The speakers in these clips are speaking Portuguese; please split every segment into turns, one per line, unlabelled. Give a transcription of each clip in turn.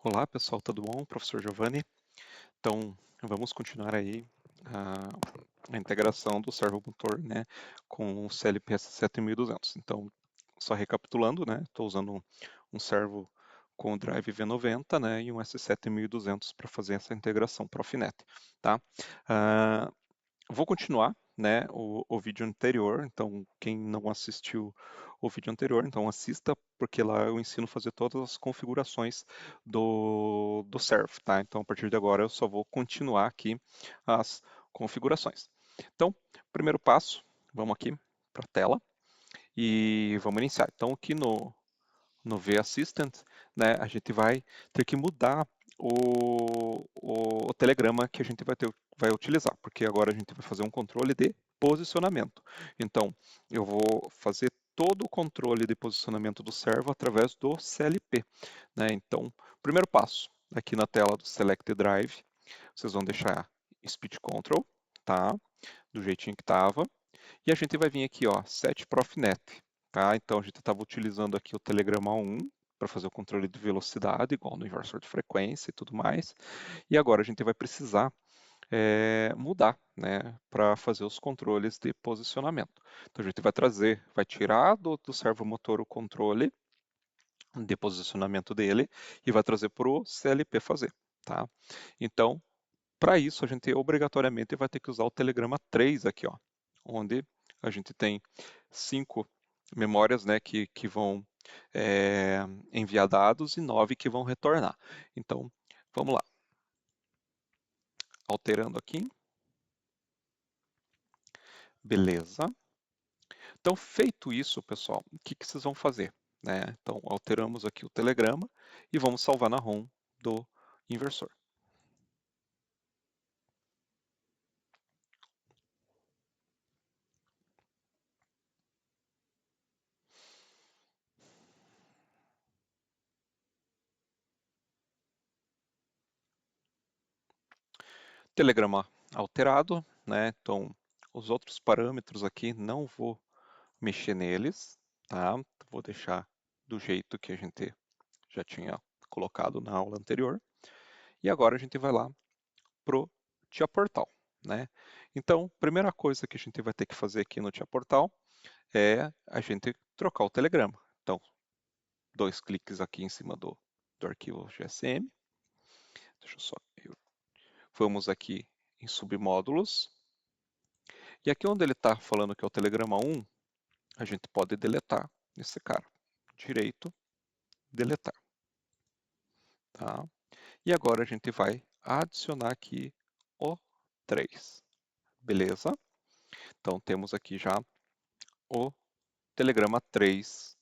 Olá pessoal, tudo bom? Professor Giovanni. Então, vamos continuar aí a integração do servomotor, né, com o CLPS 7200. Então, só recapitulando, né, estou usando um servo com o drive V90, né, e um S7200 para fazer essa integração Profinet, tá? Ah, Vou continuar, né, o vídeo anterior, então quem não assistiu o vídeo anterior, então assista, porque lá eu ensino a fazer todas as configurações do servo, tá? Então a partir de agora eu só vou continuar aqui as configurações. Então, primeiro passo, vamos aqui para a tela e vamos iniciar. Então aqui no V-Assistant, né, a gente vai ter que mudar o telegrama que a gente vai utilizar, porque agora a gente vai fazer um controle de posicionamento. Então, eu vou fazer todo o controle de posicionamento do servo através do CLP. Né? Então, primeiro passo, aqui na tela do Select Drive, vocês vão deixar Speed Control, tá? Do jeitinho que estava. E a gente vai vir aqui, ó, Set Profinet. Tá? Então a gente estava utilizando aqui o telegrama 1 para fazer o controle de velocidade, igual no inversor de frequência e tudo mais. E agora a gente vai precisar mudar, né, para fazer os controles de posicionamento. Então a gente vai tirar do servomotor o controle de posicionamento dele e vai trazer para o CLP fazer. Tá? Então, para isso, a gente obrigatoriamente vai ter que usar o telegrama 3 aqui, ó, onde a gente tem 5 memórias, né, que vão enviar dados e 9 que vão retornar. Então, vamos lá. Alterando aqui. Beleza. Então, feito isso, pessoal, o que vocês vão fazer? Né? Então, alteramos aqui o telegrama e vamos salvar na ROM do inversor. Telegrama alterado, né? Então, os outros parâmetros aqui não vou mexer neles, tá? Vou deixar do jeito que a gente já tinha colocado na aula anterior. E agora a gente vai lá pro Tia Portal, né? Então, primeira coisa que a gente vai ter que fazer aqui no Tia Portal é a gente trocar o telegrama. Então, 2 cliques aqui em cima do arquivo GSM. Deixa eu só. Vamos aqui em submódulos. E aqui onde ele está falando que é o telegrama 1, a gente pode deletar esse cara. Direito, deletar. Tá? E agora a gente vai adicionar aqui o 3. Beleza? Então temos aqui já o telegrama 3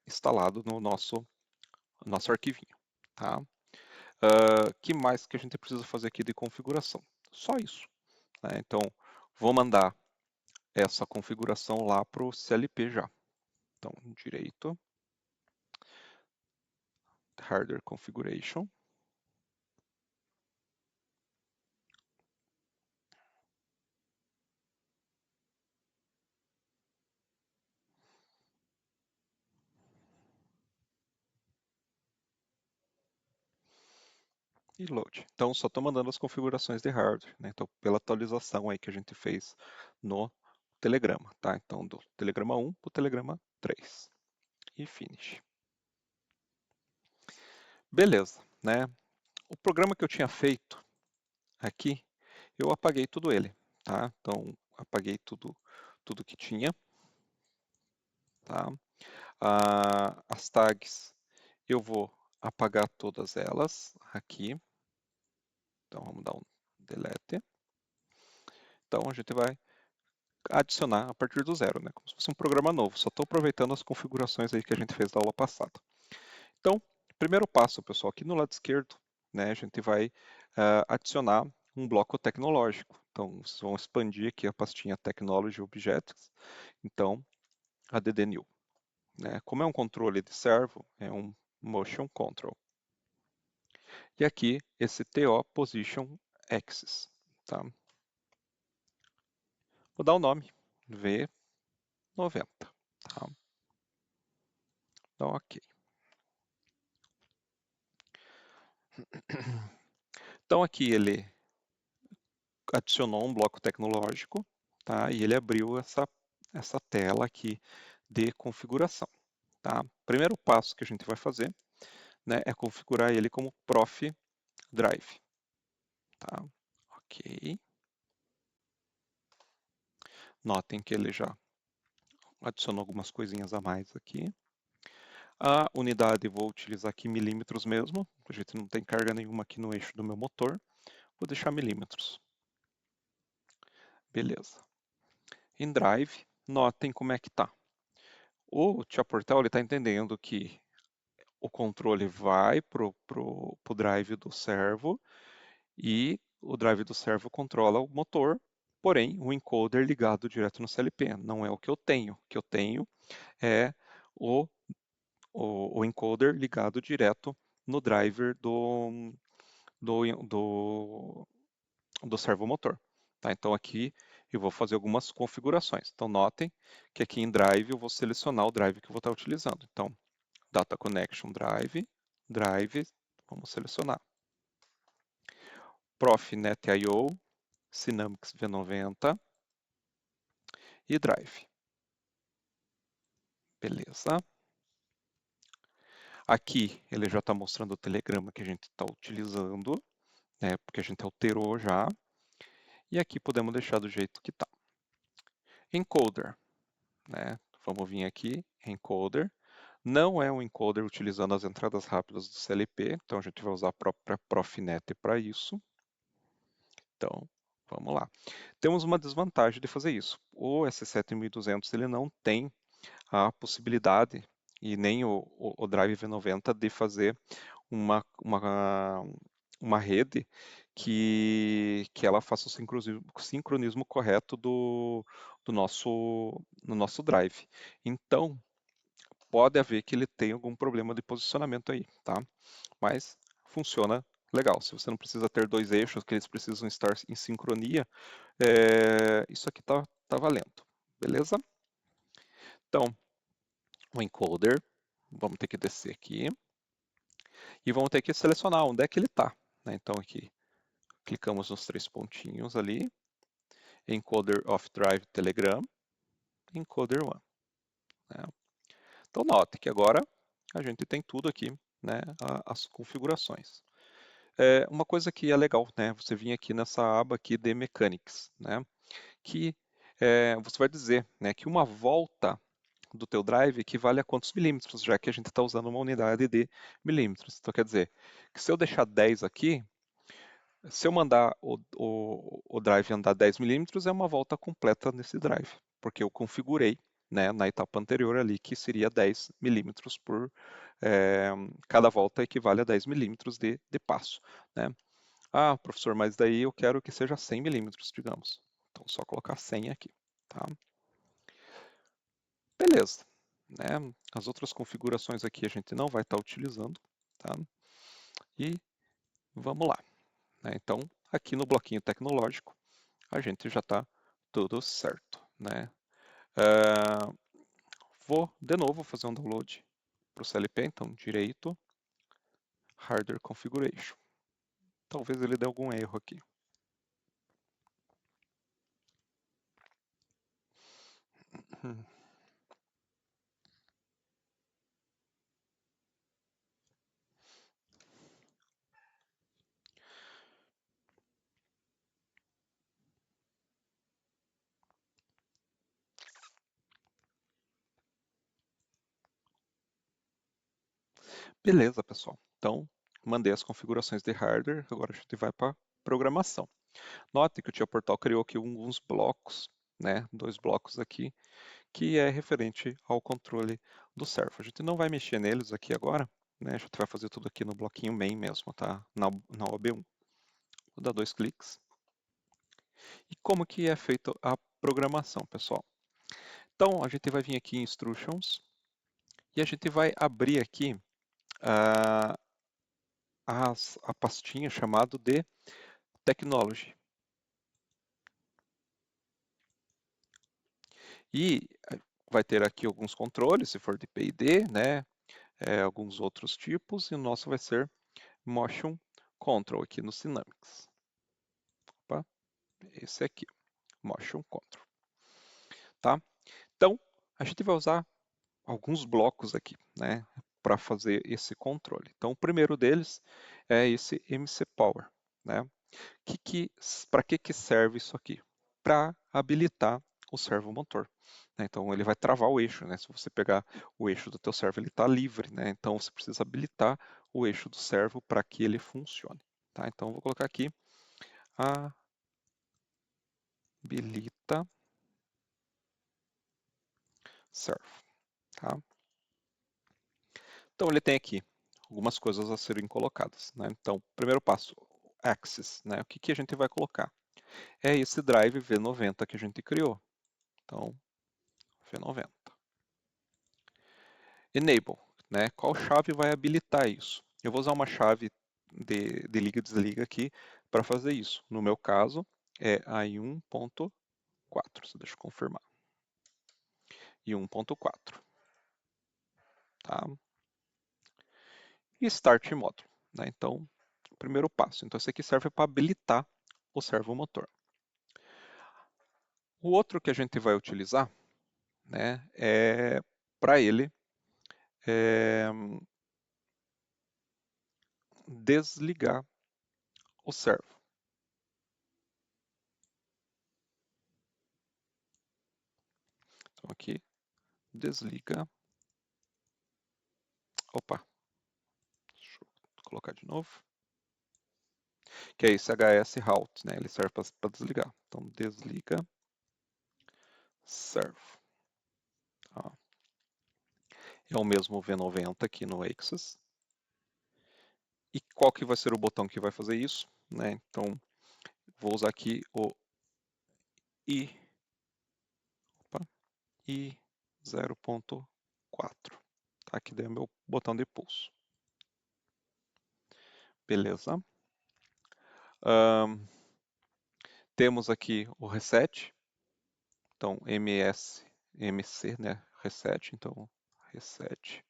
instalado no nosso arquivinho. Tá? Que mais que a gente precisa fazer aqui de configuração? Só isso. Né? Então vou mandar essa configuração lá para o CLP já. Então, direito, Hardware Configuration. E load. Então, só estou mandando as configurações de hardware, né? Então, pela atualização aí que a gente fez no Telegrama, tá? Então, do Telegrama 1 para o Telegrama 3. E finish. Beleza, né? O programa que eu tinha feito aqui, eu apaguei tudo ele, tá? Então, apaguei tudo que tinha, tá? As tags, eu vou apagar todas elas aqui. Então, vamos dar um delete. Então, a gente vai adicionar a partir do zero, né? Como se fosse um programa novo. Só estou aproveitando as configurações aí que a gente fez da aula passada. Então, primeiro passo, pessoal, aqui no lado esquerdo, né, a gente vai adicionar um bloco tecnológico. Então, vocês vão expandir aqui a pastinha Technology Objects. Então, add new. Né? Como é um controle de servo, é um Motion Control. E aqui, esse TO Position Axis. Tá? Vou dar o nome, V90. Tá? Então, ok. Então aqui ele adicionou um bloco tecnológico, tá? E ele abriu essa tela aqui de configuração, tá? Primeiro passo que a gente vai fazer, né, é configurar ele como Prof Drive, tá? Ok. Notem que ele já adicionou algumas coisinhas a mais aqui. A unidade vou utilizar aqui milímetros mesmo, a gente não tem carga nenhuma aqui no eixo do meu motor. Vou deixar milímetros. Beleza. Em Drive, notem como é que tá. O Tia Portal está entendendo que o controle vai pro drive do servo e o drive do servo controla o motor, porém o encoder ligado direto no CLP. Não é o que eu tenho. O que eu tenho é o, o encoder ligado direto no driver do, do servomotor. Tá? Então aqui eu vou fazer algumas configurações. Então notem que aqui em Drive eu vou selecionar o drive que eu vou estar utilizando. Então Data Connection Drive, Drive, vamos selecionar. Prof NetIO, Synamics V90 e Drive. Beleza. Aqui ele já está mostrando o telegrama que a gente está utilizando, né, porque a gente alterou já. E aqui podemos deixar do jeito que está. Encoder, né? Vamos vir aqui, encoder. Não é um encoder utilizando as entradas rápidas do CLP, então a gente vai usar a própria Profinet para isso. Então, vamos lá. Temos uma desvantagem de fazer isso. O S7200 ele não tem a possibilidade, e nem o Drive V90, de fazer uma rede que ela faça o sincronismo correto no nosso drive. Então, pode haver que ele tenha algum problema de posicionamento aí, tá? Mas funciona legal. Se você não precisa ter dois eixos, que eles precisam estar em sincronia, isso aqui tá valendo, beleza? Então, o encoder, vamos ter que descer aqui e vamos ter que selecionar onde é que ele está. Né? Então aqui, clicamos nos três pontinhos ali, encoder of drive Telegram, encoder one. Né? Então note que agora a gente tem tudo aqui, né, as configurações. Uma coisa que é legal, né, você vir aqui nessa aba aqui de Mechanics, né, que você vai dizer, né, que uma volta do teu drive equivale a quantos milímetros, já que a gente está usando uma unidade de milímetros. Então quer dizer que se eu deixar 10 aqui, se eu mandar o drive andar 10 milímetros, é uma volta completa nesse drive, porque eu configurei, né, na etapa anterior ali que seria 10 milímetros por cada volta equivale a 10 milímetros de passo, né? Ah, professor, mas daí eu quero que seja 100 milímetros, digamos. Então, só colocar 100 aqui, tá? Beleza, né? As outras configurações aqui a gente não vai estar utilizando, tá? E vamos lá, né? Então, aqui no bloquinho tecnológico, a gente já está tudo certo, né? Vou, de novo, fazer um download para o CLP, então, direito, Hardware Configuration. Talvez ele dê algum erro aqui. Beleza, pessoal. Então, mandei as configurações de hardware, agora a gente vai para programação. Note que o Tia Portal criou aqui alguns blocos, né? Dois blocos aqui, que é referente ao controle do servo. A gente não vai mexer neles aqui agora, né? A gente vai fazer tudo aqui no bloquinho main mesmo, tá? Na OB1. Vou dar dois cliques. E como que é feita a programação, pessoal? Então, a gente vai vir aqui em Instructions e a gente vai abrir aqui uh, a pastinha chamada de Technology. E vai ter aqui alguns controles, se for de P&D, né? Alguns outros tipos, e o nosso vai ser Motion Control aqui no Synamics. Opa, esse aqui, Motion Control. Tá? Então, a gente vai usar alguns blocos aqui, né, para fazer esse controle. Então, o primeiro deles é esse MC Power, né? Para que serve isso aqui? Para habilitar o servomotor. Né? Então, ele vai travar o eixo, né? Se você pegar o eixo do teu servo, ele está livre, né? Então, você precisa habilitar o eixo do servo para que ele funcione. Tá? Então, eu vou colocar aqui habilita servo. Tá? Então, ele tem aqui algumas coisas a serem colocadas. Né? Então, primeiro passo, Axis. Né? O que a gente vai colocar? É esse drive V90 que a gente criou. Então, V90. Enable. Né? Qual chave vai habilitar isso? Eu vou usar uma chave de liga e desliga aqui para fazer isso. No meu caso, é a I1.4. Deixa eu confirmar. I1.4. Tá? E Start Módulo. Né? Então, primeiro passo. Então, esse aqui serve para habilitar o servomotor. O outro que a gente vai utilizar, né, é para ele desligar o servo. Então, aqui, desliga. Opa, deixa eu colocar de novo. Que é esse HS Route, né? Ele serve para desligar. Então, desliga servo. Tá? É o mesmo V90 aqui no Axis. E qual que vai ser o botão que vai fazer isso? Né? Então, vou usar aqui o I 0.4. Tá? Aqui daí é o meu botão de pulso. Beleza. Temos aqui o reset. Então, MC, né? Reset. Então, reset.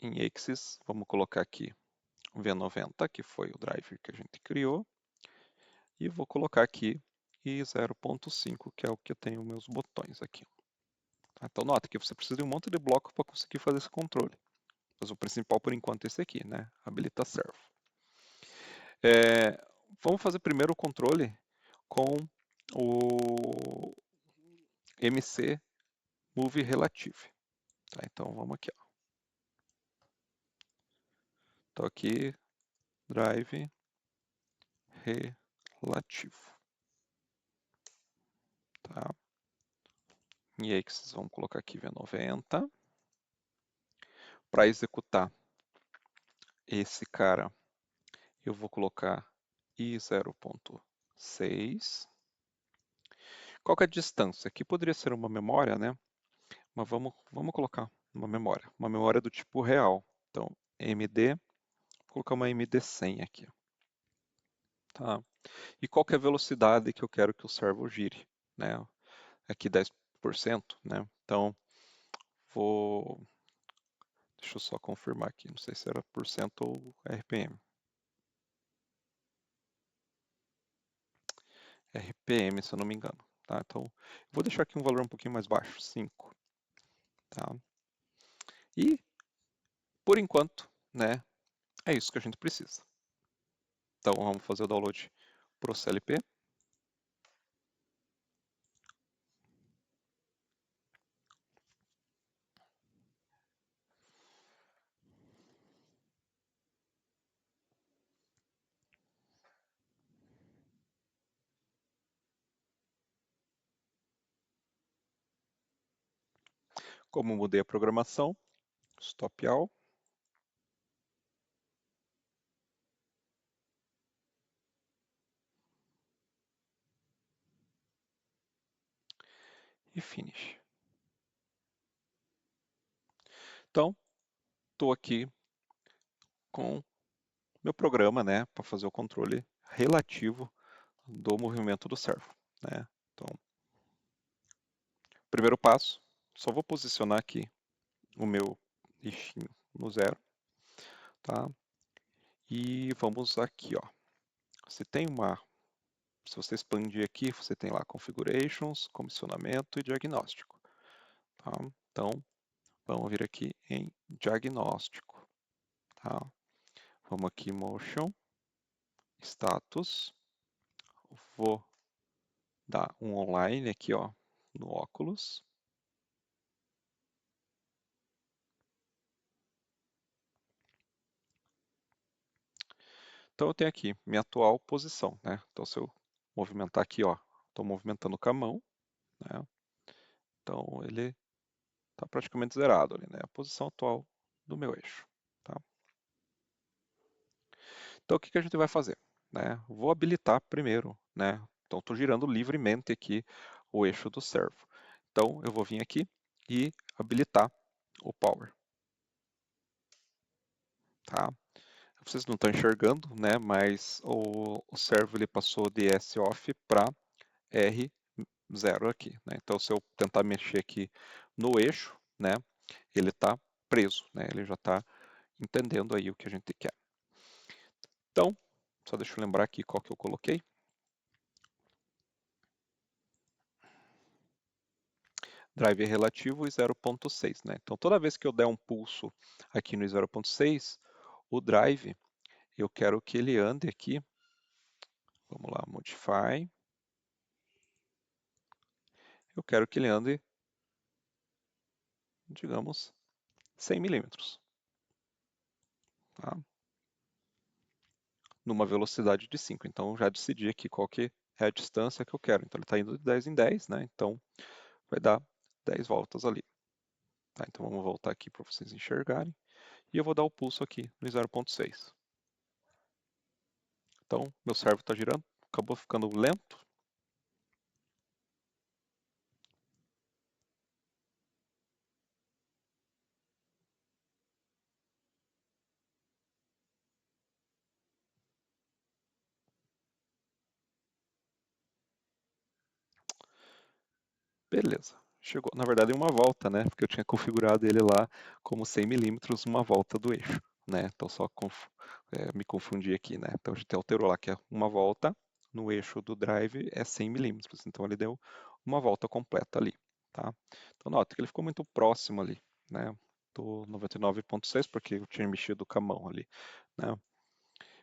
Em Axis, vamos colocar aqui o V90, que foi o driver que a gente criou. E vou colocar aqui I 0.5, que é o que eu tenho meus botões aqui. Tá? Então, nota que você precisa de um monte de bloco para conseguir fazer esse controle. Mas o principal, por enquanto, é esse aqui, né? Habilita servo. Vamos fazer primeiro o controle com o MC Move Relative. Tá? Então vamos aqui. Ó. Então aqui, Drive Relativo. Tá? E aí que vocês vão colocar aqui V90. Para executar esse cara, eu vou colocar I 0.6. Qual que é a distância? Aqui poderia ser uma memória, né? Mas vamos colocar uma memória do tipo real. Então, MD, vou colocar uma MD100 aqui. Tá? E qual que é a velocidade que eu quero que o servo gire? Né? Aqui 10%, né? Então, deixa eu só confirmar aqui, não sei se era por cento ou RPM. RPM, se eu não me engano. Tá? Então, vou deixar aqui um valor um pouquinho mais baixo, 5. Tá? E, por enquanto, né, é isso que a gente precisa. Então, vamos fazer o download para o CLP. Como mudei a programação, stop all. E finish. Então, estou aqui com meu programa, né, para fazer o controle relativo do movimento do servo. Né? Então, primeiro passo, só vou posicionar aqui o meu eixinho no 0, tá? E vamos aqui, ó. Se você expandir aqui, você tem lá Configurations, Comissionamento e Diagnóstico, tá? Então, vamos vir aqui em Diagnóstico, tá? Vamos aqui Motion, Status, vou dar um Online aqui, ó, no óculos. Então eu tenho aqui minha atual posição, né? Então se eu movimentar aqui, ó, estou movimentando com a mão, né? Então ele está praticamente zerado ali, né? A posição atual do meu eixo, tá? Então o que que a gente vai fazer, né? Vou habilitar primeiro, né? Então estou girando livremente aqui o eixo do servo. Então eu vou vir aqui e habilitar o Power, tá? Vocês não estão enxergando, né? Mas o servo ele passou de S off para R0 aqui, né? Então se eu tentar mexer aqui no eixo, né? Ele está preso, né? Ele já está entendendo aí o que a gente quer. Então, só deixa eu lembrar aqui qual que eu coloquei. Drive relativo e 0.6, né? Então toda vez que eu der um pulso aqui no 0.6, o drive, eu quero que ele ande aqui. Vamos lá, Modify. Eu quero que ele ande, digamos, 100 milímetros. Tá? Numa velocidade de 5. Então já decidi aqui qual que é a distância que eu quero. Então ele está indo de 10 em 10, né? Então vai dar 10 voltas ali. Tá? Então vamos voltar aqui para vocês enxergarem. E eu vou dar o pulso aqui no 0.6. Então meu servo está girando, acabou ficando lento. Beleza, chegou. Na verdade, uma volta, né? Porque eu tinha configurado ele lá como 100 milímetros, uma volta do eixo, né? Então só me confundi aqui, né? Então a gente alterou lá que é uma volta no eixo do drive é 100 milímetros. Então ele deu uma volta completa ali, tá? Então nota que ele ficou muito próximo ali, né? Do 99.6 porque eu tinha mexido com a mão ali, né?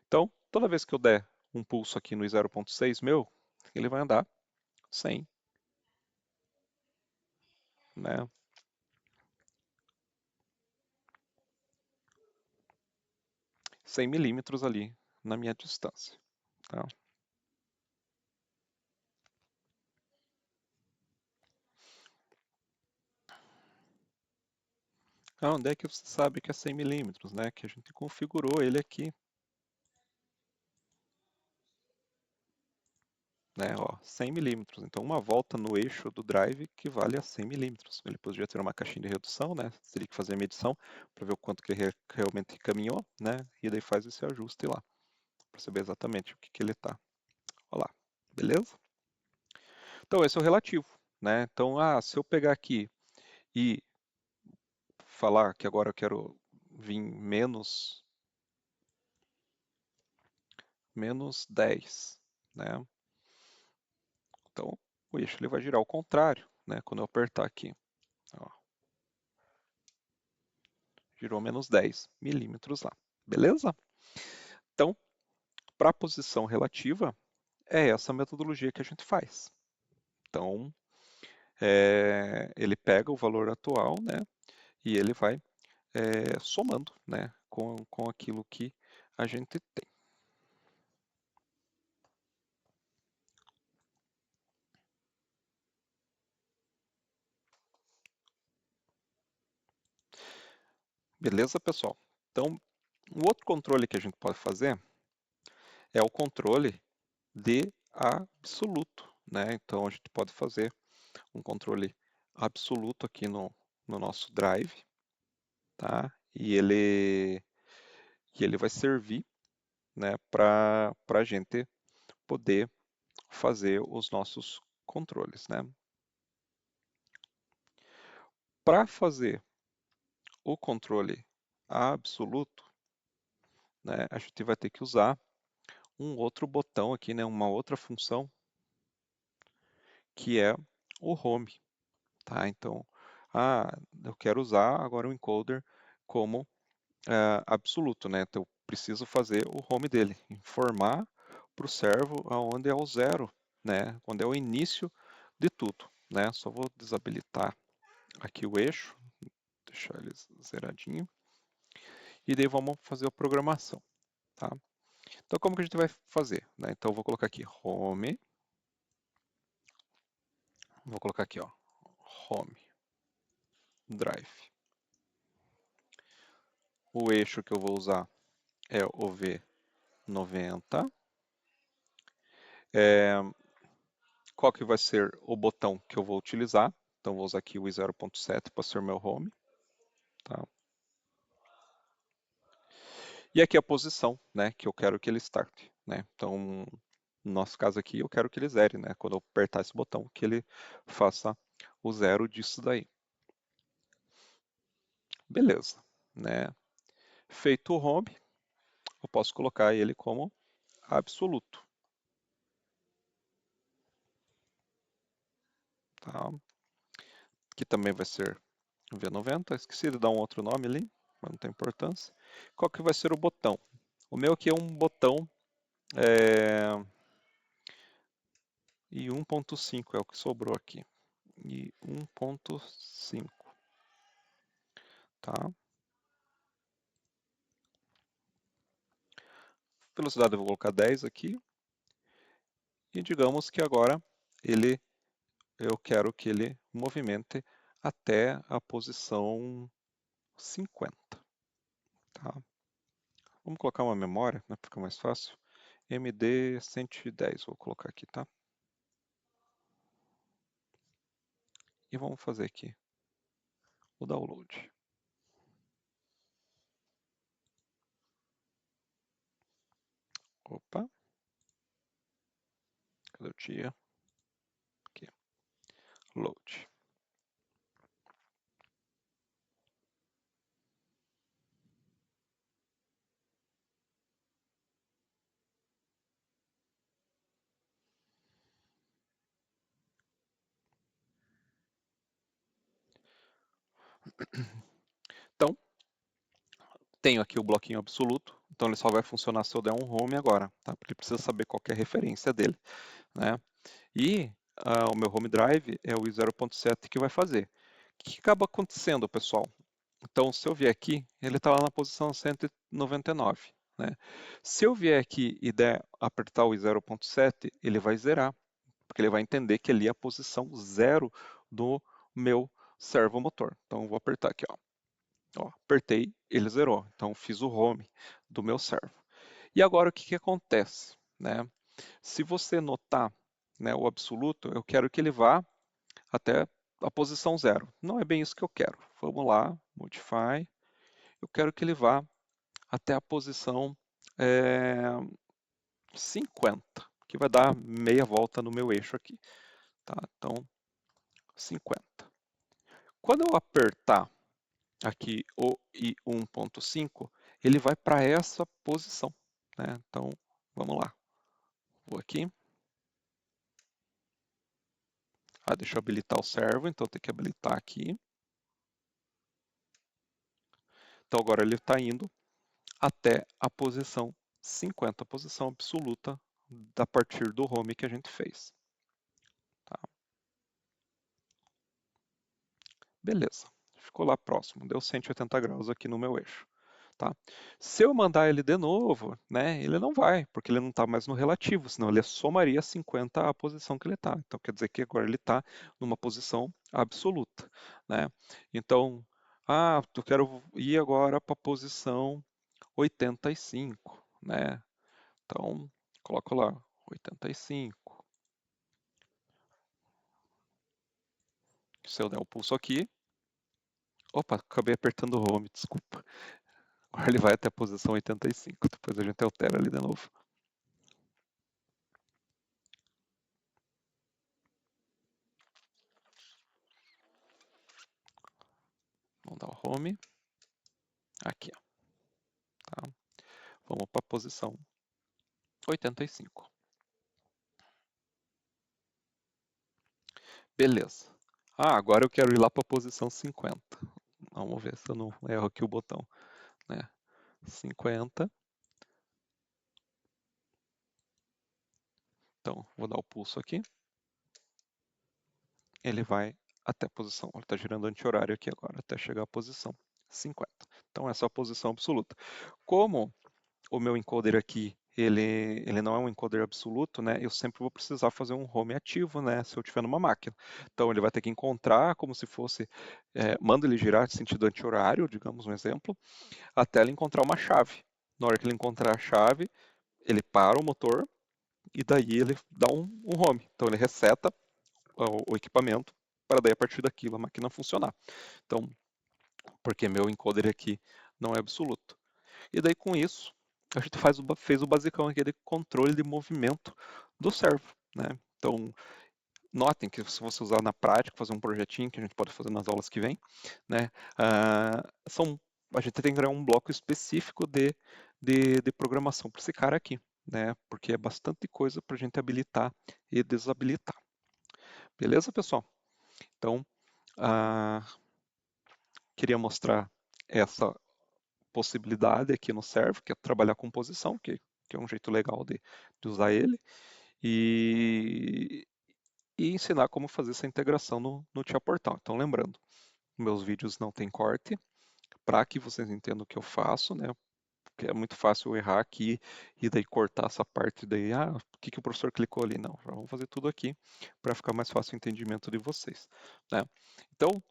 Então toda vez que eu der um pulso aqui no 0.6 meu, ele vai andar 100, né? 100 milímetros ali na minha distância. Tá? Onde é que você sabe que é 100 milímetros, né? Que a gente configurou ele aqui. Né? Ó, 100 milímetros. Então, uma volta no eixo do drive equivale a 100 milímetros. Ele poderia ter uma caixinha de redução, né? Você teria que fazer a medição para ver o quanto que ele realmente caminhou, né? E daí faz esse ajuste lá, para saber exatamente o que, que ele está. Olha lá, beleza? Então, esse é o relativo, né? Então, se eu pegar aqui e falar que agora eu quero vir menos 10, né? Então, o eixo ele vai girar ao contrário, né? Quando eu apertar aqui, ó, girou menos 10 milímetros lá, beleza? Então, para a posição relativa, é essa metodologia que a gente faz. Então, ele pega o valor atual, né? E ele vai somando, né? Com aquilo que a gente tem. Beleza, pessoal? Então, um outro controle que a gente pode fazer é o controle de absoluto, né? Então, a gente pode fazer um controle absoluto aqui no nosso drive, tá? E ele vai servir, né, para a gente poder fazer os nossos controles, né? Para fazer o controle absoluto, né, a gente vai ter que usar um outro botão aqui, né, uma outra função, que é o home. Tá? Então, eu quero usar agora o encoder como absoluto, né? Então, eu preciso fazer o home dele, informar para o servo aonde é o zero, né? Onde é o início de tudo, né? Só vou desabilitar aqui o eixo, deixar ele zeradinho, e daí vamos fazer a programação, tá? Então, como que a gente vai fazer? Né? Então, eu vou colocar aqui home, vou colocar aqui, ó, home drive. O eixo que eu vou usar é o V90. Qual que vai ser o botão que eu vou utilizar? Então, vou usar aqui o i0.7 para ser meu home. Tá? E aqui a posição, né, que eu quero que ele starte. Né? Então, no nosso caso aqui, eu quero que ele zere, né? Quando eu apertar esse botão, que ele faça o zero disso daí. Beleza. Né? Feito o home, eu posso colocar ele como absoluto. Tá? Que também vai ser V90. Esqueci de dar um outro nome ali, mas não tem importância. Qual que vai ser o botão? O meu aqui é um botão e 1.5 é o que sobrou aqui. E 1.5, tá? Velocidade eu vou colocar 10 aqui. E digamos que agora eu quero que ele movimente até a posição 50, tá? Vamos colocar uma memória, né, para ficar mais fácil. MD 110, vou colocar aqui, tá? E vamos fazer aqui o download. Opa, cadê o dia? Aqui, load. Então, tenho aqui o bloquinho absoluto, então ele só vai funcionar se eu der um home agora, tá? Porque precisa saber qual que é a referência dele, né? E o meu home drive é o i0.7 que vai fazer. O que acaba acontecendo, pessoal? Então, se eu vier aqui, ele está lá na posição 199, né? Se eu vier aqui e apertar o i0.7, ele vai zerar, porque ele vai entender que ali é a posição zero do meu servomotor. Então, eu vou apertar aqui, ó. Ó, apertei, ele zerou. Então, fiz o home do meu servo. E agora, o que acontece? Né? Se você notar, né, o absoluto, eu quero que ele vá até a posição zero. Não é bem isso que eu quero. Vamos lá, Modify. Eu quero que ele vá até a posição 50, que vai dar meia volta no meu eixo aqui. Tá? Então, 50. Quando eu apertar aqui o I1.5, ele vai para essa posição. Né? Então, vamos lá. Vou aqui. Deixa eu habilitar o servo, então tem que habilitar aqui. Então agora ele está indo até a posição 50, a posição absoluta a partir do home que a gente fez. Tá? Beleza, ficou lá próximo, deu 180 graus aqui no meu eixo. Tá? Se eu mandar ele de novo, né, ele não vai, porque ele não está mais no relativo, senão ele somaria 50 à posição que ele está. Então quer dizer que agora ele está numa posição absoluta. Né? Então, eu quero ir agora para a posição 85. Né? Então, coloco lá 85. Se eu der o pulso aqui, opa, acabei apertando o home, desculpa. Agora ele vai até a posição 85, depois a gente altera ali de novo. dar o home aqui, ó, tá? Vamos para a posição 85. Beleza. Ah, agora eu quero ir lá para a posição 50. Vamos ver se eu não erro aqui o botão, né? 50. Então, vou dar o pulso aqui. Ele vai até a posição, ele está girando anti-horário aqui agora, até chegar à posição 50. Então, essa é a posição absoluta. Como o meu encoder aqui, ele não é um encoder absoluto, né? Eu sempre vou precisar fazer um home ativo, né? Se eu estiver numa máquina. Então, ele vai ter que encontrar como se fosse, manda ele girar em sentido anti-horário, digamos um exemplo, até ele encontrar uma chave. Na hora que ele encontrar a chave, ele para o motor e daí ele dá um home. Então, ele reseta o equipamento para daí a partir daquilo a máquina funcionar. Então, porque meu encoder aqui não é absoluto. E daí com isso, a gente fez o basicão aqui de controle de movimento do servo, né? Então, notem que se você usar na prática, fazer um projetinho que a gente pode fazer nas aulas que vem, né? A gente tem que criar um bloco específico de programação para esse cara aqui, né? Porque é bastante coisa para a gente habilitar e desabilitar. Beleza, pessoal? Então, ah, queria mostrar essa possibilidade aqui no server, que é trabalhar com posição, que é um jeito legal de usar ele, e, e ensinar como fazer essa integração no Tia Portal. Então, lembrando, meus vídeos não tem corte, para que vocês entendam o que eu faço, né? Porque é muito fácil eu errar aqui e daí cortar essa parte daí, o que o professor clicou ali? Não, já vamos fazer tudo aqui para ficar mais fácil o entendimento de vocês, né? Então,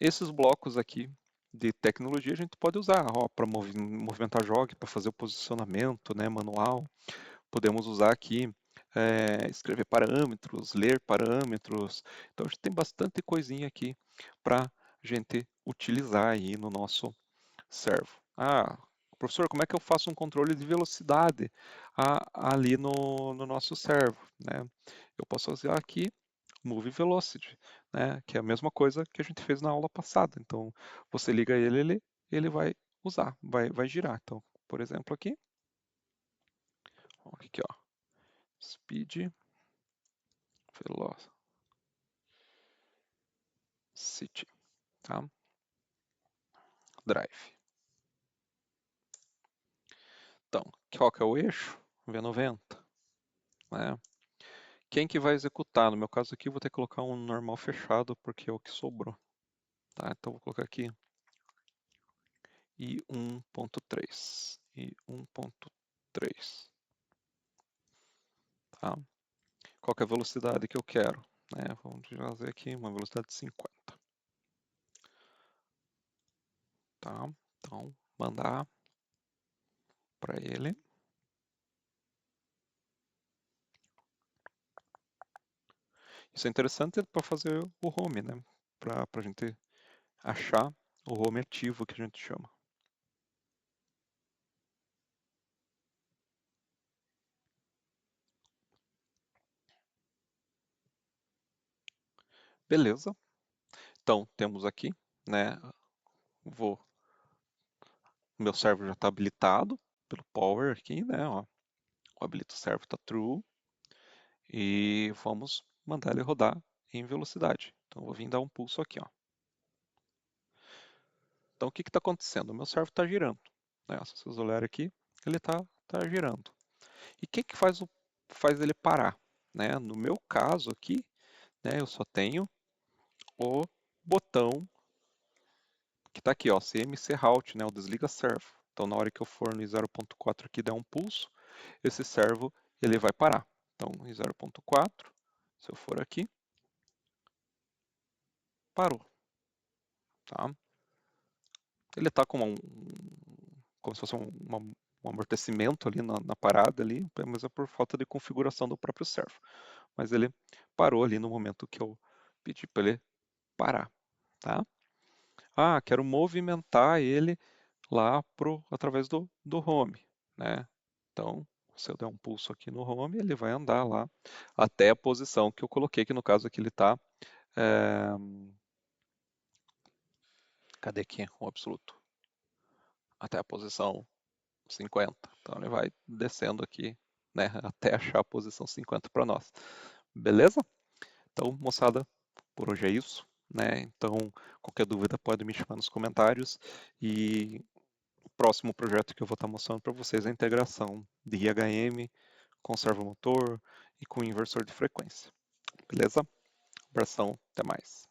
esses blocos aqui de tecnologia a gente pode usar para movimentar jog, para fazer o posicionamento, né, manual. Podemos usar aqui, escrever parâmetros, ler parâmetros. Então a gente tem bastante coisinha aqui para a gente utilizar aí no nosso servo. Professor, como é que eu faço um controle de velocidade ali no nosso servo? Né? Eu posso usar aqui Move Velocity, né? Que é a mesma coisa que a gente fez na aula passada. Então, você liga ele vai usar, vai girar. Então, por exemplo, aqui, ó, Speed Velocity, tá? Drive. Então, qual que é o eixo? V90, né? Quem que vai executar? No meu caso aqui, eu vou ter que colocar um normal fechado, porque é o que sobrou. Tá? Então, vou colocar aqui I 1.3. I 1.3. Tá? Qual que é a velocidade que eu quero? Vamos fazer aqui uma velocidade de 50. Tá? Então, mandar para ele. Isso é interessante para fazer o home, né? Para a gente achar o home ativo que a gente chama. Beleza. Então, temos aqui, né? O meu server já está habilitado pelo power aqui, né? Ó, o habilito servo está true. E vamos mandar ele rodar em velocidade. Então, eu vou vir dar um pulso aqui, ó. Então, o que está acontecendo? O meu servo está girando. Né? Se vocês olharem aqui, ele tá girando. E o que faz ele parar? Né? No meu caso aqui, né, eu só tenho o botão que está aqui, ó, CMC Route, né, o desliga servo. Então, na hora que eu for no 0.4 aqui der um pulso, esse servo ele vai parar. Então, em 0.4, se eu for aqui, parou. Tá? Ele está como se fosse um amortecimento ali na parada ali, mas é por falta de configuração do próprio servo. Mas ele parou ali no momento que eu pedi para ele parar, tá? Quero movimentar ele lá através do home, né? Então, se eu der um pulso aqui no home, ele vai andar lá até a posição que eu coloquei, que no caso aqui ele está Cadê aqui o absoluto? Até a posição 50. Então ele vai descendo aqui, né, até achar a posição 50 para nós. Beleza? Então, moçada, por hoje é isso, né? Então, qualquer dúvida pode me chamar nos comentários e o próximo projeto que eu vou estar mostrando para vocês é a integração de IHM com servomotor e com inversor de frequência. Beleza? Abração, até mais.